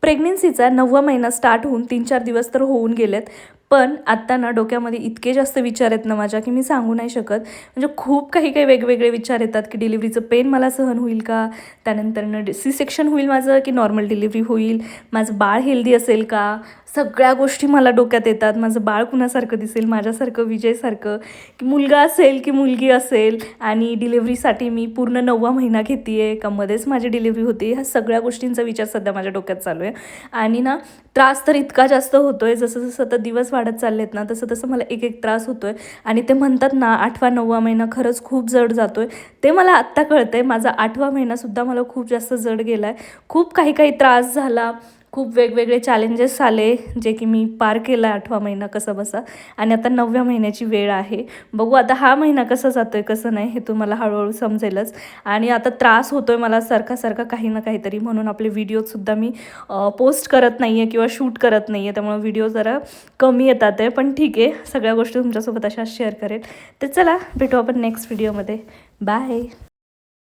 प्रेग्नेन्सीचा 9वा महिना स्टार्ट होऊन 3-4 दिवस तर होऊन गेलेत. पण आत्ता ना डोक्यामध्ये इतके जास्त विचार आहेत ना माझ्या, की मी सांगू नाही शकत. म्हणजे खूप काही वेगवेगळे विचार येतात, की डिलिव्हरीचं पेन मला सहन होईल का? त्यानंतरनं सी सेक्शन होईल माझं, की नॉर्मल डिलिव्हरी होईल? माझं बाळ हेल्दी असेल का? सगळ्या गोष्टी मला डोक्यात येतात. माझं बाळ कुणासारखं दिसेल? माझ्यासारखं, विजयसारखं? की मुलगा असेल की मुलगी असेल? आणि डिलिव्हरीसाठी मी पूर्ण 9वा महिना घेते आहे का मध्येच माझी डिलिव्हरी होते? ह्या सगळ्या गोष्टींचा विचार सध्या माझ्या डोक्यात चालू आहे. आणि ना त्रास तर इतका जास्त होतो आहे, जसं आता दिवस वाढत चाललेत ना, तसं मला एक त्रास होतो आहे. आणि ते म्हणतात ना 8वा-9वा महिना खरंच खूप जड जातो आहे. ते मला आत्ता कळतं आहे. माझा 8वा महिनासुद्धा मला खूप जास्त जड गेला आहे. खूप काही त्रास झाला. खूप वेगवेगळे चॅलेंजेस आले, जे की मी पार केला 8वा महिना कसाबसा. आणि आता 9व्या महिन्याची वेळ आहे. बघू आता हा महिना कसा जातो आहे, कसं नाही, हे तुम्हाला हळूहळू समजेलच. आणि आता त्रास होतो आहे मला सारखा काही ना काहीतरी, म्हणून आपले व्हिडिओजसुद्धा मी पोस्ट करत नाही आहे किंवा शूट करत नाही आहे. त्यामुळे व्हिडिओ जरा कमी येतात आहे. पण ठीक आहे, सगळ्या गोष्टी तुमच्यासोबत अशा शेअर करेल. तर चला भेटू आपण नेक्स्ट व्हिडिओमध्ये. बाय.